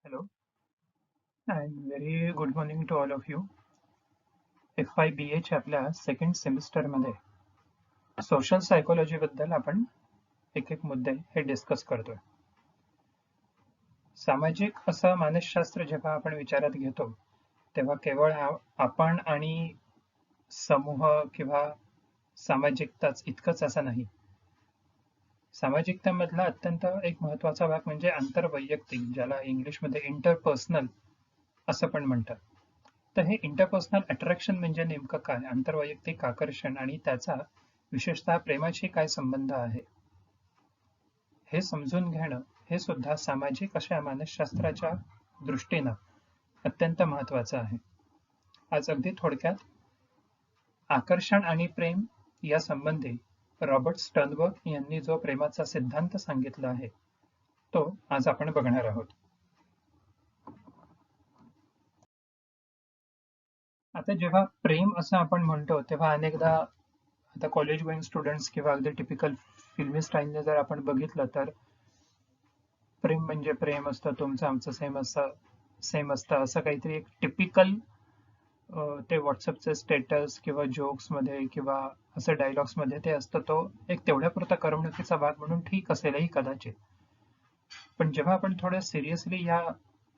Hello, and very good morning to all of you. FIBH आपल्या second सेमिस्टरमध्ये social psychology बद्दल आपण एक एक मुद्दे हे डिस्कस करतोय. सामाजिक असं मानसशास्त्र जेव्हा आपण विचारात घेतो तेव्हा केवळ आपण आणि समूह किंवा सामाजिकताच इतकंच असं नाही. सामाजिकतेमधला अत्यंत एक महत्वाचा भाग म्हणजे आंतरवैयक्तिक, ज्याला इंग्लिशमध्ये इंटरपर्सनल असं पण म्हणतात. तर हे इंटरपर्सनल अट्रॅक्शन म्हणजे नेमकं काय, आंतरवैयक्तिक आकर्षण आणि त्याचा विशेषतः प्रेमाशी काय संबंध आहे, हे समजून घेणं हे सुद्धा सामाजिक अशा मानसशास्त्राच्या दृष्टीनं अत्यंत महत्वाचं आहे. आज अगदी थोडक्यात आकर्षण आणि प्रेम या संबंधी रॉबर्ट स्टर्नबर्ग यांनी जो प्रेमाचा सिद्धांत सांगितला आहे तो आज आपण बघणार आहोत. आता जेव्हा प्रेम असं आपण म्हणतो तेव्हा अनेकदा आता कॉलेज गोईंग स्टुडंट्स किंवा अगदी टिपिकल फिल्मी स्टाईलने जर आपण बघितलं तर प्रेम म्हणजे प्रेम असतं, तुमचं आमचं सेम असतं असं काहीतरी एक टिपिकल ते व्हॉट्सअपचे स्टेटस किंवा जोक्स मध्ये किंवा असं डायलॉग्स मध्ये ते असतं. तो एक तेवढ्यापुरता करमणुकीचा भाग म्हणून ठीक असेलही कदाचित, पण जेव्हा आपण थोडं सिरियसली या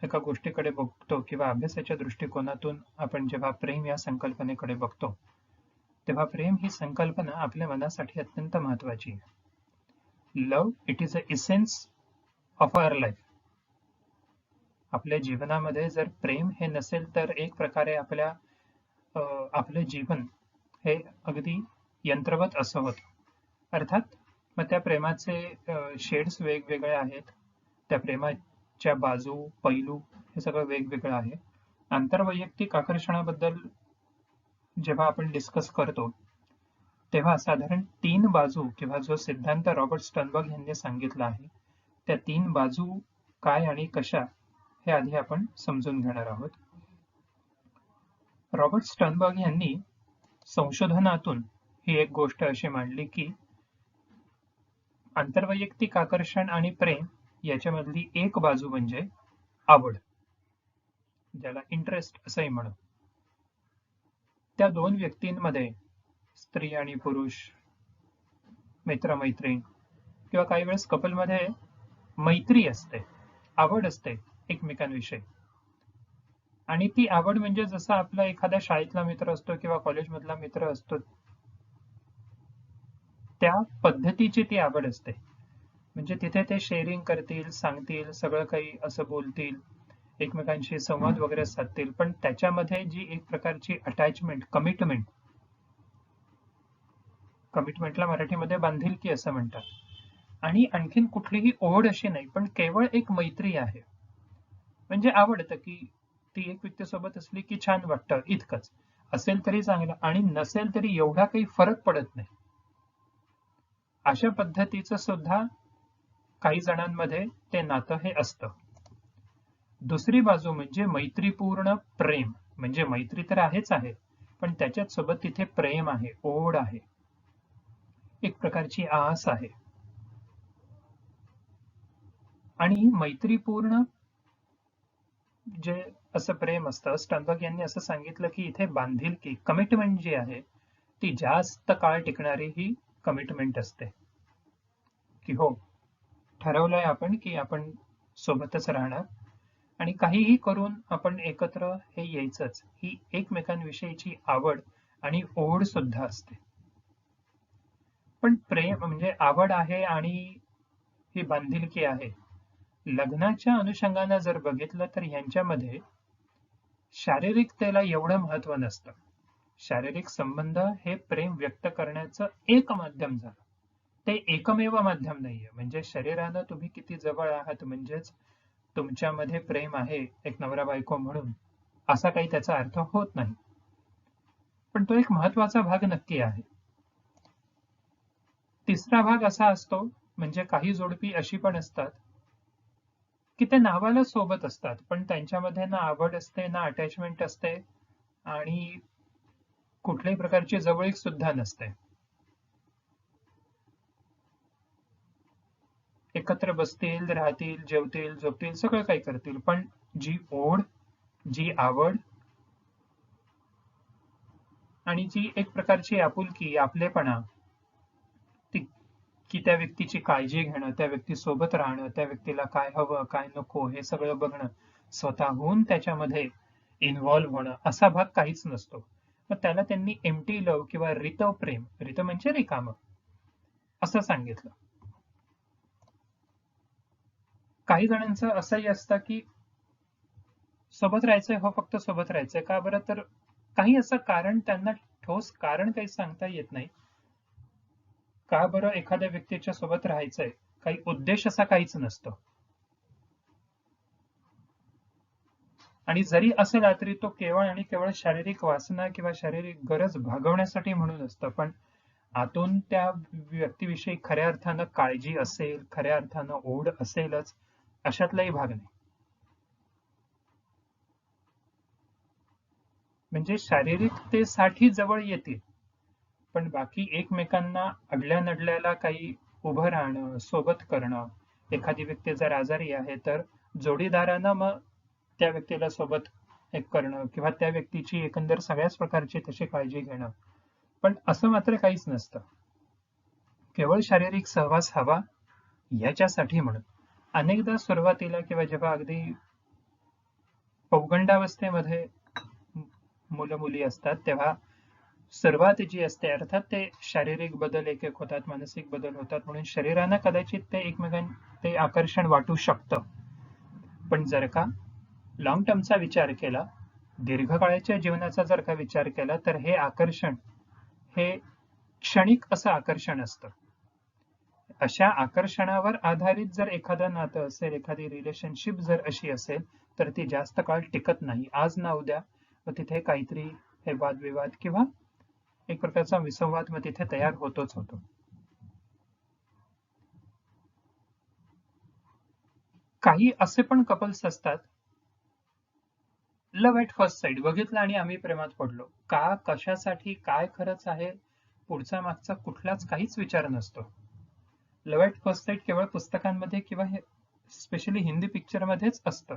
एका गोष्टीकडे बघतो किंवा अभ्यासाच्या दृष्टिकोनातून आपण जेव्हा प्रेम या संकल्पनेकडे बघतो तेव्हा प्रेम ही संकल्पना आपल्या मनासाठी अत्यंत महत्वाची आहे. Love it is a essence of our life. आपल्या जीवनामध्ये जर प्रेम हे नसेल तर एक प्रकारे आपलं जीवन हे अगदी यंत्रवत असं होतं. अर्थात मग त्या प्रेमाचे शेड्स वेगवेगळे आहेत, त्या प्रेमाच्या बाजू पैलू हे सगळं वेगवेगळं आहे. आंतरवैयक्तिक आकर्षणाबद्दल जेव्हा आपण डिस्कस करतो तेव्हा साधारण 3 बाजू किंवा जो सिद्धांत रॉबर्ट स्टर्नबर्ग यांनी सांगितला आहे त्या 3 बाजू काय आणि कशा हे आधी आपण समजून घेणार आहोत. रॉबर्ट स्टर्नबर्ग यांनी संशोधनातून ही एक गोष्ट अशी मांडली की आंतरवैयक्तिक आकर्षण आणि प्रेम याच्यामधली एक बाजू म्हणजे आवड, ज्याला इंटरेस्ट असंही म्हणू. त्या दोन व्यक्तींमध्ये, स्त्री आणि पुरुष, मित्र-मैत्रीण किंवा काही वेळेस कपलमध्ये मैत्री असते, आवड असते एकमेकांविषयी. आणि ती आवड म्हणजे जसा आपला एखाद्या शाळेतला मित्र असतो किंवा कॉलेजमधला मित्र असतो त्या पद्धतीची ती आवड असते. म्हणजे तिथे ते शेअरिंग करतील, सांगतील, सगळं काही असं बोलतील, एकमेकांशी संवाद वगैरे साधतील, पण त्याच्यामध्ये जी एक प्रकारची अटॅचमेंट, कमिटमेंटला मराठीमध्ये बांधिलकी असं म्हणतात, आणि आणखीन कुठलीही ओढ अशी नाही, पण केवळ एक मैत्री आहे. म्हणजे आवडतं की ती एक व्यक्तीसोबत असली की छान वाटतं इतकंच. असेल तरी चांगलं आणि नसेल तरी एवढा काही फरक पडत नाही. अशा पद्धतीचं सुद्धा काही जणांमध्ये ते नातं हे असतं. दुसरी बाजू म्हणजे मैत्रीपूर्ण प्रेम. म्हणजे मैत्री तर आहेच आहे, पण त्याच्यात सोबत तिथे प्रेम आहे, ओढ आहे, एक प्रकारची आस आहे. आणि मैत्रीपूर्ण जे असं प्रेम असतं, स्टर्नबर्ग यांनी असं सांगितलं की इथे बांधिलकी, कमिटमेंट जी आहे ती जास्त काळ टिकणारी ही कमिटमेंट असते. की हो, ठरवलंय आपण की आपण सोबतच राहणार आणि काहीही करून आपण एकत्र हे यायचंच, ही एकमेकांविषयीची आवड आणि ओढ सुद्धा असते. पण प्रेम म्हणजे आवड आहे आणि ही बांधिलकी आहे. लग्नाच्या अनुषंगाने जर बघितलं तर यांच्यामध्ये शारीरिकतेला एवढं महत्व नसतं. शारीरिक संबंध हे प्रेम व्यक्त करण्याचं एक माध्यम झालं, ते एकमेव माध्यम नाहीये. म्हणजे शरीरानं तुम्ही किती जवळ आहात म्हणजेच तुमच्यामध्ये प्रेम आहे एक नवरा बायको म्हणून, असा काही त्याचा अर्थ होत नाही, पण तो एक महत्वाचा भाग नक्की आहे. तिसरा भाग असा असतो म्हणजे काही जोडपी अशी पण असतात की ते नावाला सोबत असतात पण त्यांच्यामध्ये ना आवड असते ना अटॅचमेंट असते आणि कुठल्याही प्रकारची जवळीक सुद्धा नसते. एकत्र बसतील, राहतील, जेवतील, झोपतील, सगळं काही करतील, पण जी ओढ, जी आवड आणि जी एक प्रकारची आपुलकी, आपलेपणा, की त्या व्यक्तीची काळजी घेणं, त्या व्यक्तीसोबत राहणं, त्या व्यक्तीला काय हवं, काय नको हे सगळं बघणं, स्वतःहून त्याच्यामध्ये इन्व्हॉल्व्ह होणं, असा भाग काहीच नसतो. मग त्याला त्यांनी एम्प्टी लव्ह किंवा रित प्रेम, रित म्हणजे रिकामं, असं सांगितलं. काही जणांचं असंही असतं की सोबत राहायचंय, हो फक्त सोबत राहायचंय. का बरं? तर काही असं कारण, त्यांना ठोस कारण काही सांगता येत नाही. का बरं एखाद्या व्यक्तीच्या सोबत राहायचंय? काही उद्देश असा काहीच नसतो. आणि जरी असेल तरी तो केवळ आणि केवळ शारीरिक वासना किंवा शारीरिक गरज भागवण्यासाठी म्हणून असतं. पण आतून त्या व्यक्तीविषयी खऱ्या अर्थानं काळजी असेल, खऱ्या अर्थानं ओढ असेलच, अशातलाही भाग नाही. म्हणजे शारीरिकतेसाठी जवळ येतील, पण बाकी एकमेकांना अडल्या नडल्याला काही उभं राहणं, सोबत करणं, एखादी व्यक्ती जर आजारी आहे तर जोडीदारानं मग त्या व्यक्तीला सोबत एक करणं किंवा त्या व्यक्तीची एकंदर सगळ्याच प्रकारची तशी काळजी घेणं, पण असं मात्र काहीच नसतं. केवळ शारीरिक सहवास हवा याच्यासाठी म्हणून अनेकदा सुरुवातीला किंवा जेव्हा अगदी पौगंडावस्थेमध्ये मुलं मुली असतात तेव्हा सुरुवात जी असते, अर्थात ते शारीरिक बदल एक एक होतात, मानसिक बदल होतात, म्हणून शरीरानं कदाचित ते आकर्षण वाटू शकतं. पण जर का लॉंग टर्मचा विचार केला, दीर्घकाळाच्या जीवनाचा जर का विचार केला, तर हे आकर्षण हे क्षणिक असं आकर्षण असतं. अशा आकर्षणावर आधारित जर एखादं नातं असेल, एखादी रिलेशनशिप जर अशी असेल, तर ती जास्त काळ टिकत नाही. आज ना उद्या मग तिथे काहीतरी हे वादविवाद किंवा एक प्रकारचा विसंवाद मग तिथे तयार होतोच होतो. काही असे पण कपल्स असतात, लव्ह ॲट फर्स्ट साईट बघितलं आणि आम्ही प्रेमात पडलो. का, कशासाठी, काय खरंच आहे, पुढचा मागचा कुठलाच काहीच विचार नसतो. लव्ह ॲट फर्स्ट साईट केवळ पुस्तकांमध्ये किंवा स्पेशली हिंदी पिक्चर मध्येच असतं.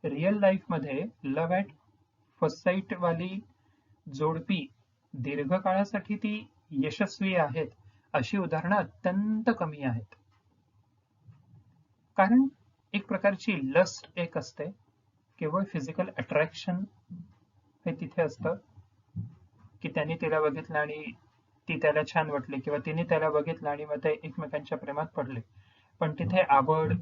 रिअल लाईफ मध्ये लव्ह ॲट फर्स्ट साईट वाली जोडपी दीर्घकाळासाठी ती यशस्वी आहेत अशी उदाहरणं अत्यंत कमी आहेत. कारण एक प्रकारची लस्ट एक असते, केवळ फिजिकल अट्रॅक्शन हे तिथे असतं, की त्याने तिला बघितलं आणि ती त्याला छान वाटली किंवा तिने त्याला बघितलं आणि मग ते एकमेकांच्या प्रेमात पडले. पण तिथे आवड,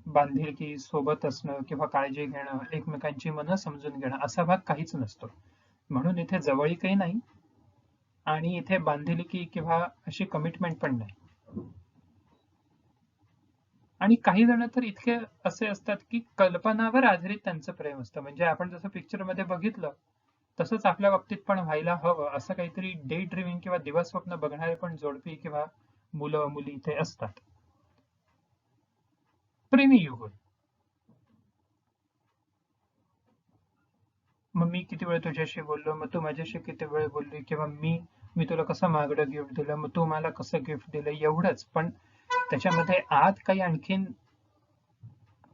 बांधिलकी, सोबत असणं किंवा काळजी घेणं, एकमेकांची मनं समजून घेणं असा भाग काहीच नसतो. म्हणून इथे जवळीकही नाही आणि इथे बांधिलकी किंवा अशी कमिटमेंट पण नाही. आणि काही जण तर इतके असे असतात की कल्पनावर आधारित त्यांचं प्रेम असतं. म्हणजे आपण जसं पिक्चर मध्ये बघितलं तसंच आपल्या बाबतीत पण व्हायला हवं असं काहीतरी डे ड्रीमिंग किंवा दिवास्वप्न बघणारे पण जोडपी किंवा मुलं मुली इथे असतात. प्रेमी युगल. मग मी किती वेळ तुझ्याशी बोललो, मग तू माझ्याशी किती वेळ बोलली, किंवा मी तुला कसं महागडं गिफ्ट दिलं, मग तू मला कसं गिफ्ट दिलं, एवढंच. पण त्याच्यामध्ये आत काही आणखीन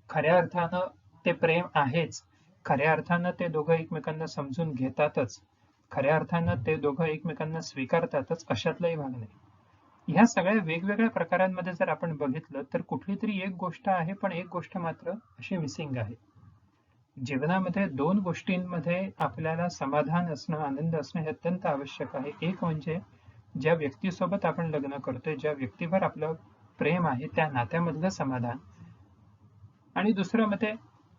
खऱ्या अर्थानं ते प्रेम आहेच. खऱ्या अर्थानं ते दोघं एकमेकांना समजून घेतातच. खऱ्या अर्थानं ते दोघं एकमेकांना स्वीकारतातच, अशातलाही भाग नाही. ह्या सगळ्या वेगवेगळ्या प्रकारांमध्ये जर आपण बघितलं तर कुठली तरी एक गोष्ट आहे, पण एक गोष्ट मात्र अशी मिसिंग आहे. जीवनामध्ये दोन गोष्टींमध्ये आपल्याला समाधान असणं, आनंद असणं हे अत्यंत आवश्यक आहे. एक म्हणजे ज्या व्यक्तीसोबत आपण लग्न करतोय, ज्या व्यक्तीवर आपलं प्रेम आहे, त्या नात्यामधलं समाधान. आणि दुसरं मध्ये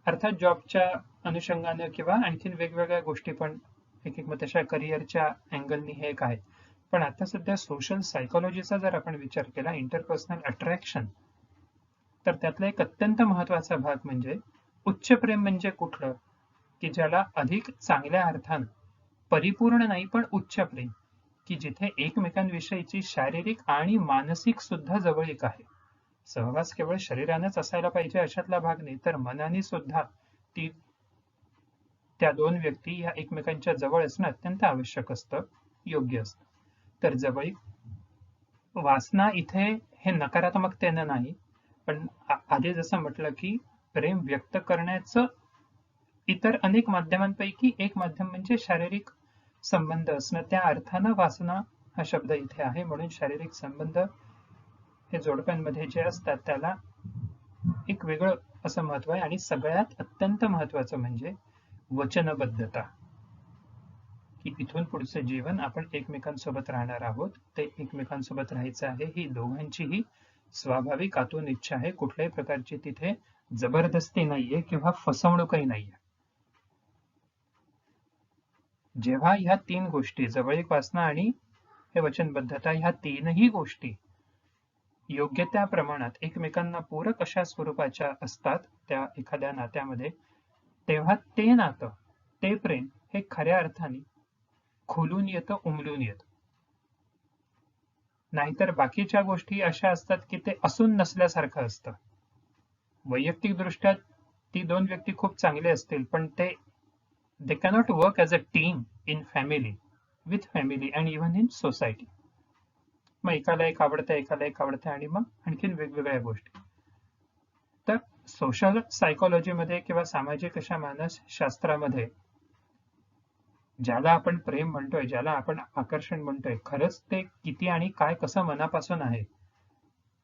अर्थात जॉबच्या अनुषंगाने किंवा आणखीन वेगवेगळ्या गोष्टी पण एक एक मग तशा करिअरच्या अँगलनी हे एक आहे. पण आता सध्या सोशल सायकोलॉजीचा जर आपण विचार केला, इंटरपर्सनल अट्रॅक्शन, तर त्यातला एक अत्यंत महत्वाचा भाग म्हणजे उच्च प्रेम म्हणजे कुठलं, की ज्याला अधिक चांगल्या अर्थानं, परिपूर्ण नाही पण उच्च प्रेम, की जिथे एकमेकांविषयीची शारीरिक आणि मानसिक सुद्धा जवळीक आहे. सहवास केवळ शरीरानेच असायला पाहिजे अशातला भाग नाही, तर मनाने सुद्धा ती त्या दोन व्यक्ती या एकमेकांच्या जवळ असणं अत्यंत आवश्यक असतं, योग्य असतं. तर जवळीक वासना इथे हे नकारात्मकतेनं नाही, पण आधी जसं म्हटलं की प्रेम व्यक्त करण्याचं इतर अनेक माध्यमांपैकी एक माध्यम म्हणजे शारीरिक संबंध असणं. त्या अर्थानं वासना हा शब्द इथे आहे. म्हणून शारीरिक संबंध हे जोडप्यांमध्ये जे असतात त्याला एक वेगळं असं महत्व आहे. आणि सगळ्यात अत्यंत महत्वाचं म्हणजे वचनबद्धता, की इथून पुढचं जीवन आपण एकमेकांसोबत राहणार आहोत. ते एकमेकांसोबत राहायचं आहे ही दोघांचीही स्वाभाविक आतून इच्छा आहे. कुठल्याही प्रकारची तिथे जबरदस्ती नाहीये किंवा फसवणूकही नाहीये. जेव्हा ह्या तीन गोष्टी, जवळीक, वासना आणि हे वचनबद्धता, ह्या तीनही गोष्टी योग्य त्या प्रमाणात एकमेकांना पूरक अशा स्वरूपाच्या असतात त्या एखाद्या नात्यामध्ये, तेव्हा ते नातं, ते प्रेम हे खऱ्या अर्थाने खुलून येतं, उमलून येतं. नाहीतर बाकीच्या गोष्टी अशा असतात की ते असून नसल्यासारखं असतं. वैयक्तिक दृष्ट्या ती दोन व्यक्ती खूप चांगले असतील, पण they cannot work as a team in family, with family and even in society. मग एकाला एक आवडतं, एकाला एक आवडतं, आणि मग आणखीन वेगवेगळ्या गोष्टी. तर सोशल सायकोलॉजीमध्ये किंवा सामाजिक अशा मानसशास्त्रामध्ये ज्याला आपण प्रेम म्हणतोय, ज्याला आपण आकर्षण म्हणतोय, खरंच ते किती आणि काय कसं मनापासून आहे,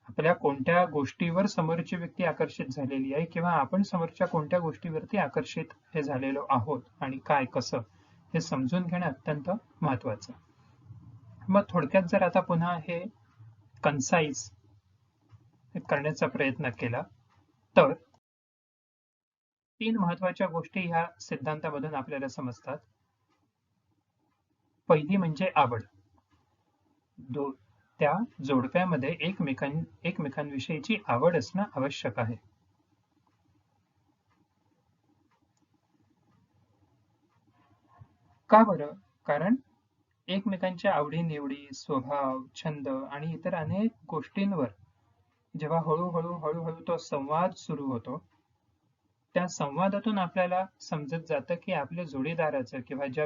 आपल्या कोणत्या गोष्टीवर समोरची व्यक्ती आकर्षित झालेली आहे किंवा आपण समोरच्या कोणत्या गोष्टीवरती आकर्षित हे झालेलो आहोत आणि काय कसं हे समजून घेणं अत्यंत महत्वाचं. मग थोडक्यात जर आता पुन्हा हे कन्साइज करण्याचा प्रयत्न केला तर तीन महत्वाच्या गोष्टी ह्या सिद्धांतामधून आपल्याला समजतात. पहिली म्हणजे आवड. त्या जोडप्यामध्ये एकमेकांविषयीची आवड असणं आवश्यक आहे. का बरं? कारण एकमेकांच्या आवडी-निवडी, स्वभाव, छंद आणि इतर अनेक गोष्टींवर जेव्हा हळूहळू तो संवाद सुरू होतो, त्या संवादातून आपल्याला समजत जातं की आपल्या जोडीदाराचं किंवा ज्या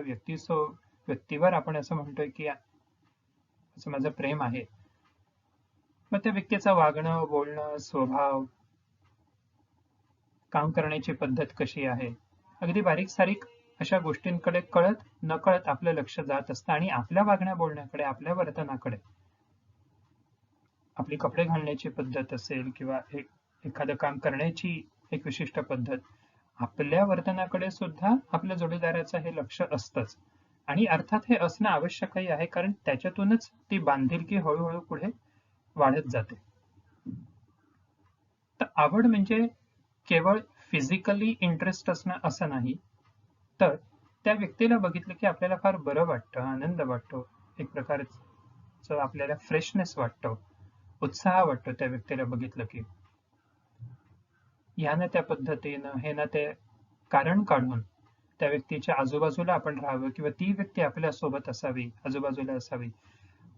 व्यक्तीवर आपण असं म्हणतोय की असं माझं प्रेम आहे, मग त्या व्यक्तीचं वागणं, बोलणं, स्वभाव, काम करण्याची पद्धत कशी आहे, अगदी बारीक सारीक अशा गोष्टींकडे कळत नकळत आपलं लक्ष जात असतं. आणि आपल्या वागण्या बोलण्याकडे, आपल्या वर्तनाकडे, आपली कपडे घालण्याची पद्धत असेल किंवा एखादं काम करण्याची एक विशिष्ट पद्धत, आपल्या वर्तनाकडे सुद्धा आपल्या जोडीदाराचं हे लक्ष असतंच. आणि अर्थात हे असणं आवश्यकही आहे, कारण त्याच्यातूनच ती बांधिलकी हळूहळू पुढे वाढत जाते. तर आवड म्हणजे केवळ फिजिकली इंटरेस्ट असणं असं नाही, तर त्या व्यक्तीला बघितलं की आपल्याला फार बरं वाटतं, आनंद वाटतो, एक प्रकारचं आपल्याला फ्रेशनेस वाटतो, उत्साह वाटतो त्या व्यक्तीला बघितलं की. ह्यानं त्या पद्धतीनं हे ना ते कारण काढून त्या व्यक्तीच्या आजूबाजूला आपण राहावं किंवा ती व्यक्ती आपल्या सोबत असावी, आजूबाजूला असावी,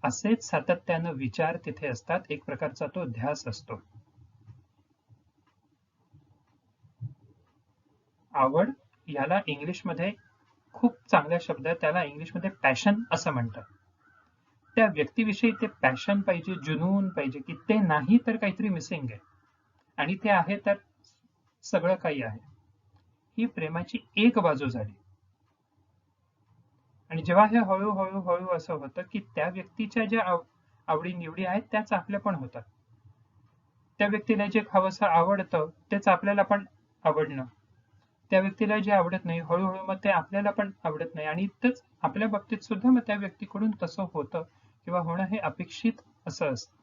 असेच सातत्यानं विचार तिथे असतात. एक प्रकारचा तो ध्यास असतो. आवड याला इंग्लिशमध्ये खूप चांगल्या शब्द आहे, त्याला इंग्लिशमध्ये पॅशन असं म्हणतात. त्या व्यक्तीविषयी ते पॅशन पाहिजे, जुनून पाहिजे, की ते नाही तर काहीतरी मिसिंग आहे, आणि ते आहे तर सगळं काही आहे. ही प्रेमाची एक बाजू झाली. आणि जेव्हा हे हळूहळू असं होतं की त्या व्यक्तीच्या ज्या आवडी निवडी आहेत त्याच आपल्या पण होतात. त्या व्यक्तीला जे खावंसं आवडतं तेच आपल्याला पण आवडणं, त्या व्यक्तीला जे आवडत नाही हळूहळू मग ते आपल्याला पण आवडत नाही, आणि इथंच आपल्या बाबतीत सुद्धा मग त्या व्यक्तीकडून तसं होतं किंवा होणं हे अपेक्षित असं असतं.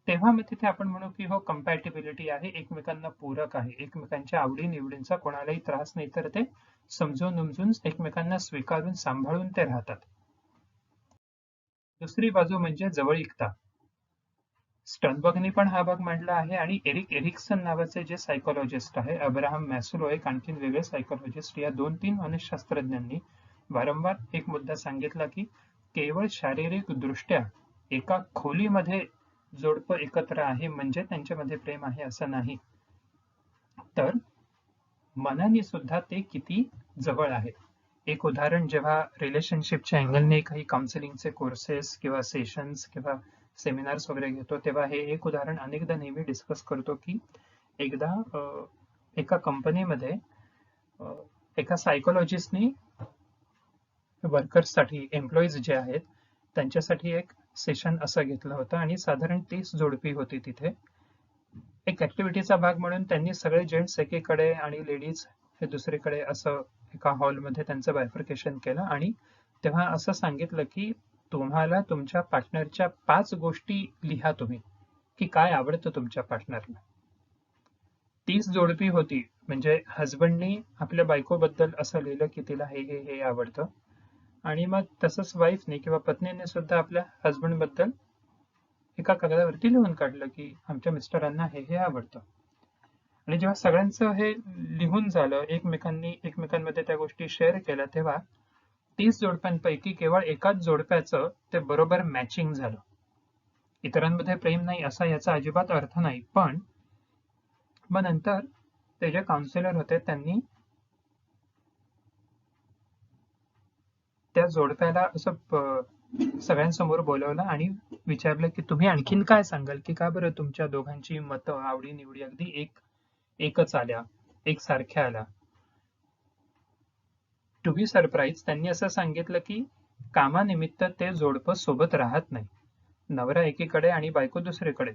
तेव्हा मग तिथे आपण म्हणू की हो, कंपॅटिबिलिटी आहे, एकमेकांना पूरक आहे, एकमेकांच्या आवडी निवडींचा कोणालाही त्रास नाही, तर ते समजून उमजून एकमेकांना स्वीकारून सांभाळून ते राहतात. दुसरी बाजू म्हणजे जवळीकता. स्टर्नबर्गनी पण हा भाग मांडला आहे, आणि एरिक एरिक्सन नावाचे जे सायकोलॉजिस्ट आहे, अब्राहम मॅस्लो एक आणखीन वेगळे सायकोलॉजिस्ट, या 2-3 मानसशास्त्रज्ञांनी वारंवार एक मुद्दा सांगितला की केवळ शारीरिक दृष्ट्या एका खोलीमध्ये जोडपं एकत्र आहे म्हणजे त्यांच्यामध्ये प्रेम आहे असं नाही, तर मनाने सुद्धा ते किती जवळ आहेत. एक उदाहरण, जेव्हा रिलेशनशिपच्या अँगलने काही काउन्सिलिंगचे कोर्सेस किंवा सेशन्स किंवा सेमिनार्स वगैरे घेतो तेव्हा हे एक उदाहरण अनेकदा नेहमी डिस्कस करतो की एकदा एका कंपनीमध्ये एका सायकोलॉजिस्टनी वर्कर्ससाठी एम्प्लॉईज जे आहेत त्यांच्यासाठी एक सेशन असं घेतलं होतं आणि साधारण 30 जोडपी होती तिथे. एक ऍक्टिव्हिटीचा भाग म्हणून त्यांनी सगळे जेंट्स एकीकडे आणि लेडीज हे दुसरीकडे असं एका हॉलमध्ये त्यांचं बायफर्केशन केलं आणि तेव्हा असं सांगितलं की तुम्हाला तुमच्या पार्टनरच्या 5 गोष्टी लिहा तुम्ही की काय आवडतं तुमच्या पार्टनरला. 30 जोडपी होती म्हणजे हजबंडनी आपल्या बायकोबद्दल असं लिहिलं की तिला हे हे हे आवडतं आणि मग तसंच वाईफने किंवा पत्नीने सुद्धा आपल्या हजबंड बद्दल एका कागदावरती लिहून काढलं की आमच्या मिस्टरांना हे हे आवडतं. आणि जेव्हा सगळ्यांचं हे लिहून झालं एकमेकांमध्ये त्या गोष्टी शेअर केल्या तेव्हा 30 जोडप्यांपैकी केवळ एकाच जोडप्याचं ते बरोबर मॅचिंग झालं. इतरांमध्ये प्रेम नाही असा याचा अजिबात अर्थ नाही, पण मग नंतर ते जे काउन्सिलर होते त्यांनी त्या जोडप्याला असं सगळ्यांसमोर बोलवलं आणि विचारलं की तुम्ही आणखीन काय सांगाल की का बरं तुमच्या दोघांची मतं आवडी निवडी अगदी एकच आल्या, एकसारख्या आल्या. टू बी सरप्राईज त्यांनी असं सांगितलं की कामानिमित्त ते जोडपं सोबत राहत नाही. नवरा एकीकडे आणि बायको दुसरीकडे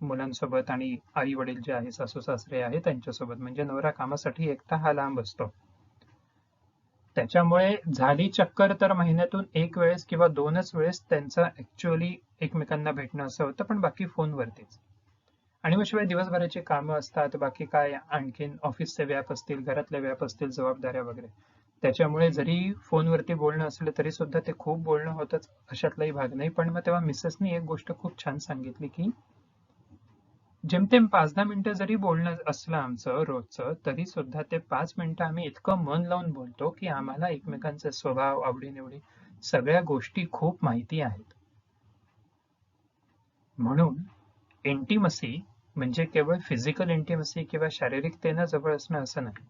मुलांसोबत आणि आई वडील जे आहे सासू सासरे आहे त्यांच्यासोबत. म्हणजे नवरा कामासाठी एकटा हा लांब असतो. त्याच्यामुळे झाली चक्कर तर महिन्यातून एक वेळेस किंवा 2च वेळेस त्यांचं ऍक्च्युअली एकमेकांना भेटणं असं होतं, पण बाकी फोनवरतीच. आणि मग शिवाय दिवसभराची कामं असतात, बाकी काय आणखीन ऑफिसचे व्याप असतील, घरातले व्याप असतील, जबाबदाऱ्या वगैरे. त्याच्यामुळे जरी फोनवरती बोलणं असलं तरी सुद्धा ते खूप बोलणं होतंच अशातलाही भाग नाही. पण मग तेव्हा मिसेसनी एक गोष्ट खूप छान सांगितली की जेमतेम 5-10 मिनिटं जरी बोलणं असलं आमचं रोजचं तरी सुद्धा ते 5 मिनिटं आम्ही इतकं मन लावून बोलतो की आम्हाला एकमेकांचे स्वभाव आवडीनिवडी सगळ्या गोष्टी खूप माहिती आहेत. म्हणून इंटिमसी म्हणजे केवळ फिजिकल इंटिमसी किंवा शारीरिकतेनं जवळ असणं असं नाही,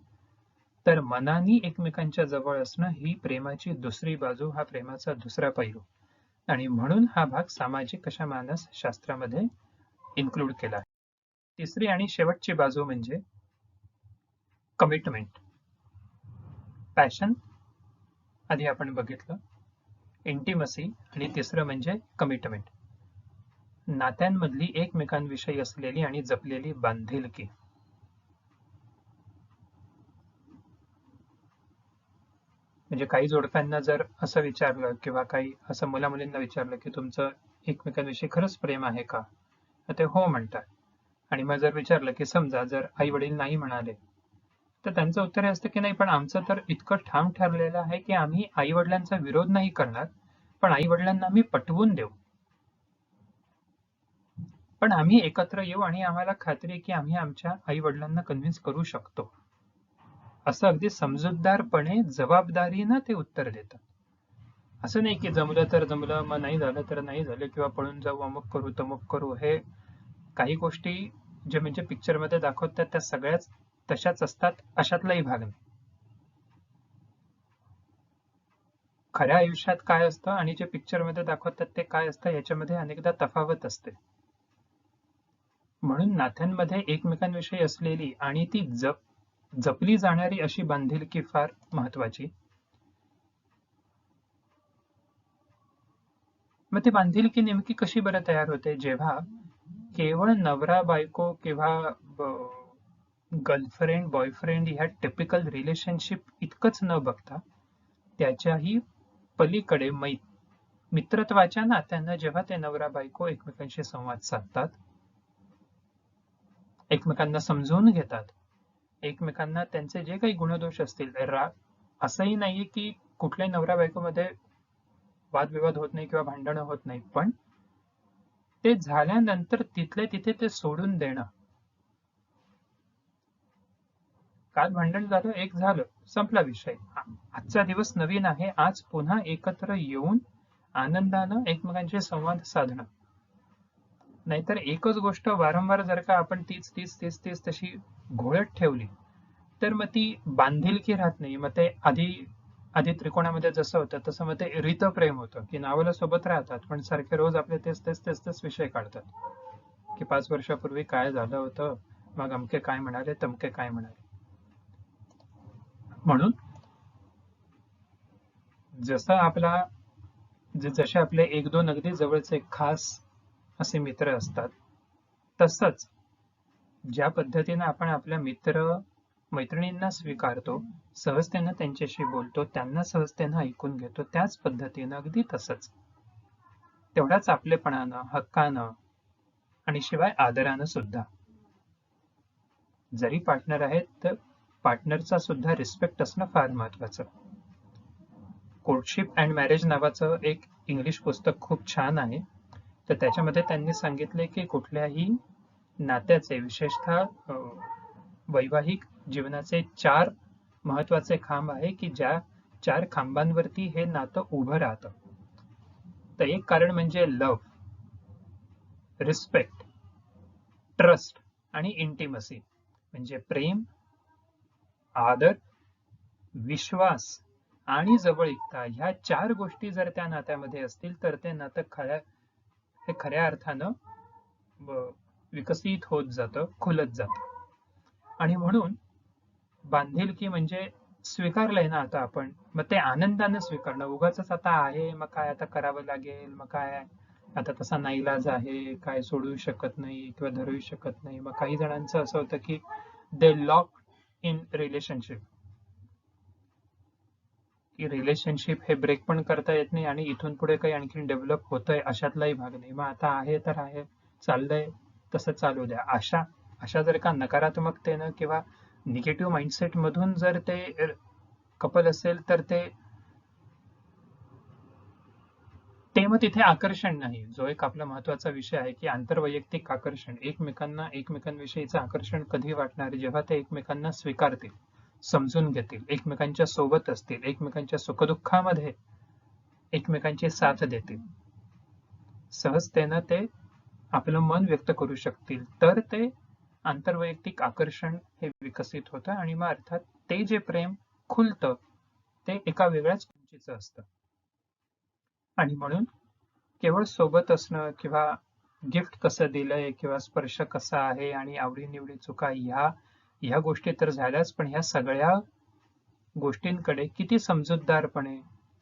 तर मनानी एकमेकांच्या जवळ असणं ही प्रेमाची दुसरी बाजू, हा प्रेमाचा दुसरा पैलू. आणि म्हणून हा भाग सामाजिक अशा मानसशास्त्रामध्ये इन्क्लूड केला आहे. तिसरी आणि शेवटची बाजू म्हणजे कमिटमेंट. पॅशन आधी आपण बघितलं, इंटिमसी आणि तिसरं म्हणजे कमिटमेंट. नात्यांमधली एकमेकांविषयी असलेली आणि जपलेली बांधिलकी. म्हणजे काही जोडप्यांना जर असं विचारलं किंवा काही असं मुलामुलींना विचारलं की तुमचं एकमेकांविषयी खरंच प्रेम आहे का, तर ते हो म्हणतात. आणि मग जर विचारलं की समजा जर आई वडील नाही म्हणाले तर त्यांचं उत्तर हे असतं की नाही, पण आमचं तर इतकं ठाम ठरलेलं आहे की आम्ही आई वडिलांचा विरोध नाही करणार, पण आई वडिलांना आम्ही पटवून देऊ, पण आम्ही एकत्र येऊ आणि आम्हाला खात्री आहे की आम्ही आमच्या आई वडिलांना कन्व्हिन्स करू शकतो. असं अगदी समजूतदारपणे जबाबदारीनं ते उत्तर देतात. असं नाही की जमलं तर जमलं, मग नाही झालं तर नाही झालं, किंवा पळून जाऊ, अमुक करू तमुक करू. हे काही गोष्टी जे म्हणजे पिक्चरमध्ये दाखवतात त्या सगळ्याच तशाच असतात अशातलाही भाग नाही. खऱ्या आयुष्यात काय असतं आणि जे पिक्चरमध्ये दाखवतात ते काय असतं याच्यामध्ये अनेकदा तफावत असते. म्हणून नात्यांमध्ये एकमेकांविषयी असलेली आणि ती जपली जाणारी अशी बांधिलकी फार महत्वाची. मग ती बांधिलकी नेमकी कशी बरं तयार होते, जेव्हा केवळ नवरा बायको किंवा गर्लफ्रेंड बॉयफ्रेंड ह्या टिपिकल रिलेशनशिप इतकंच न बघता त्याच्याही पलीकडे मित्रत्वाच्या नात्यानं जेव्हा ते नवरा बायको एकमेकांशी संवाद साधतात, एकमेकांना समजून घेतात, एकमेकांना त्यांचे जे काही गुणदोष असतील, असंही नाहीये की कुठल्याही नवरा बायकोमध्ये वादविवाद होत नाही किंवा भांडणं होत नाही, पण ते झाल्यानंतर तिथल्या तिथे ते सोडून देणं. काल भांडण झालं, एक झालं, संपला विषय. आजचा दिवस नवीन आहे, आज पुन्हा एकत्र येऊन आनंदानं एकमेकांशी संवाद साधणं. नाहीतर एकच गोष्ट वारंवार जर का आपण तीच तशी घोळत ठेवली तर मग ती बांधिलकी राहत नाही. मग ते आधी आधी त्रिकोणामध्ये जसं होतं तसं मग ते रीतप्रेम होतं की नावाला सोबत राहतात पण सारखे रोज आपले तेच विषय काढतात की 5 वर्षापूर्वी काय झालं होतं, मग अमके काय म्हणाले तमके काय म्हणाले. म्हणून जसं जसे आपले एक दोन अगदी जवळचे खास असे मित्र असतात, तसंच ज्या पद्धतीने आपण आपल्या मैत्रिणींना स्वीकारतो, सहजतेनं त्यांच्याशी बोलतो, त्यांना सहजतेनं ऐकून घेतो, त्याच पद्धतीनं अगदी तसंच तेवढ्याच आपलेपणानं, हक्कानं आणि शिवाय आदरानं सुद्धा. जरी पार्टनर आहेत तर पार्टनरचा सुद्धा रिस्पेक्ट असणं फार महत्वाचं. कोर्टशिप अँड मॅरेज नावाचं एक इंग्लिश पुस्तक खूप छान आहे. तर त्याच्यामध्ये त्यांनी सांगितले की कुठल्याही नात्याचे, विशेषतः वैवाहिक जीवनाचे 4 महत्वाचे खांब आहे की ज्या 4 खांबांवरती हे नातं उभं राहतं. तर एक कारण म्हणजे लव्ह, रिस्पेक्ट, ट्रस्ट आणि इंटिमसी, म्हणजे प्रेम, आदर, विश्वास आणि जवळीकता. ह्या 4 गोष्टी जर त्या नात्यामध्ये असतील तर ते नातं खऱ्या अर्थानं विकसित होत जातं, खुलत जातं. आणि म्हणून बांधिलकी म्हणजे स्वीकारलंय ना आता आपण, मग ते आनंदानं स्वीकारणं. उगाचच आता आहे मग काय आता करावं लागेल, मग काय आता तसा नाईलाज आहे, काय सोडू शकत नाही किंवा धरू शकत नाही. मग काही जणांचं असं होतं की दे लॉक इन रिलेशनशिप, की रिलेशनशिप हे ब्रेक पण करता येत नाही आणि इथून पुढे काही आणखी डेव्हलप होतंय अशातलाही भाग नाही. मग आता आहे तर आहे, चाललंय तसं चालू द्या. अशा जर का नकारात्मकतेनं किंवा निगेटिव्ह माइंडसेट मधून जर ते कपल असेल तर ते मग तिथे आकर्षण नाही. जो एक आपला महत्वाचा विषय आहे की आंतरवैयक्तिक आकर्षण, एकमेकांविषयीचं आकर्षण कधी वाटणार, जेव्हा ते एकमेकांना स्वीकारतील, समजून घेतील, एकमेकांच्या सोबत असतील, एकमेकांच्या सुखदुःखामध्ये एकमेकांची साथ देतील, सहजतेनं ते आपलं मन व्यक्त करू शकतील, तर ते आंतरवैयक्तिक आकर्षण हे विकसित होतं आणि मग अर्थात ते जे प्रेम खुलतं ते एका वेगळ्याच उंचीचं असतं. आणि म्हणून केवळ सोबत असणं किंवा गिफ्ट कसं दिलंय किंवा स्पर्श कसा आहे आणि आवडीनिवडी चुका ह्या गोष्टी तर झाल्याच, पण ह्या सगळ्या गोष्टींकडे किती समजूतदारपणे,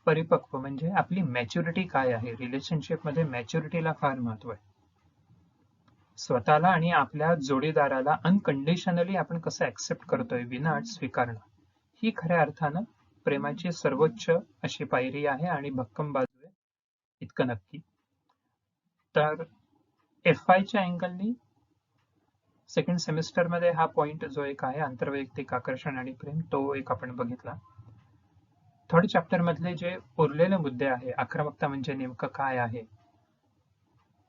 परिपक्व म्हणजे आपली मॅच्युरिटी काय आहे. रिलेशनशिपमध्ये मॅच्युरिटीला फार महत्व आहे. स्वतःला आणि आपल्या जोडीदाराला अनकंडिशनली आपण कसं ऍक्सेप्ट करतोय, विनाअट स्वीकारणं, ही खऱ्या अर्थानं प्रेमाची सर्वोच्च अशी पायरी आहे आणि भक्कम बाजू आहे, इतकं नक्की. तर FIच्या अँगलनी सेकंड सेमिस्टरमध्ये हा पॉइंट जो एक आहे आंतरवैयक्तिक आकर्षण आणि प्रेम, तो एक आपण बघितला. थर्ड चॅप्टर मधले जे उरलेले मुद्दे आहे, आक्रमकता म्हणजे नेमकं काय आहे,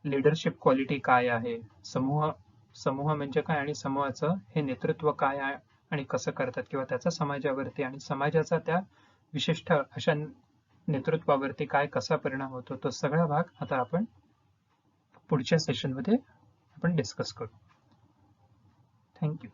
लीडरशिप क्वालिटी काय आहे, समूह म्हणजे काय आणि समूहाचं हे नेतृत्व काय आहे आणि कसं करतात किंवा त्याचा समाजावरती आणि समाजाचा त्या विशिष्ट अशा नेतृत्वावरती काय कसा परिणाम होतो, तो सगळा भाग आता आपण पुढच्या सेशनमध्ये आपण डिस्कस करू. थँक्यू.